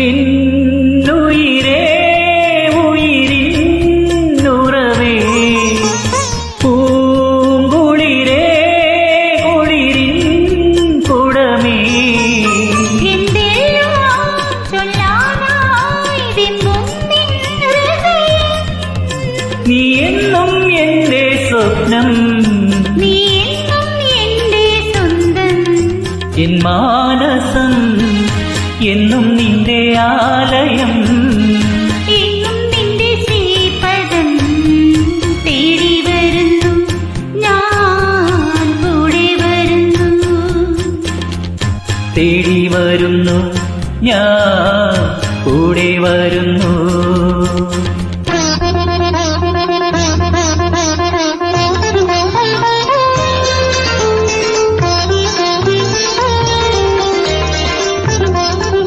എന്നുയിരേ ഉയിരിന്നുറവേ പൂങ്കുളിരേ കുളിരിൻ കുടമേ നീ എന്നും എന്റെ സ്വപ്നം എൻ മാനസം എന്നും നിന്റെ ആലയം എന്നും നിന്റെ ശ്രീപദം തേടി വരുന്നു ഞാൻ കൂടെ വരുന്നു തേടി വരുന്നു ഞാൻ കൂടെ വരുന്നു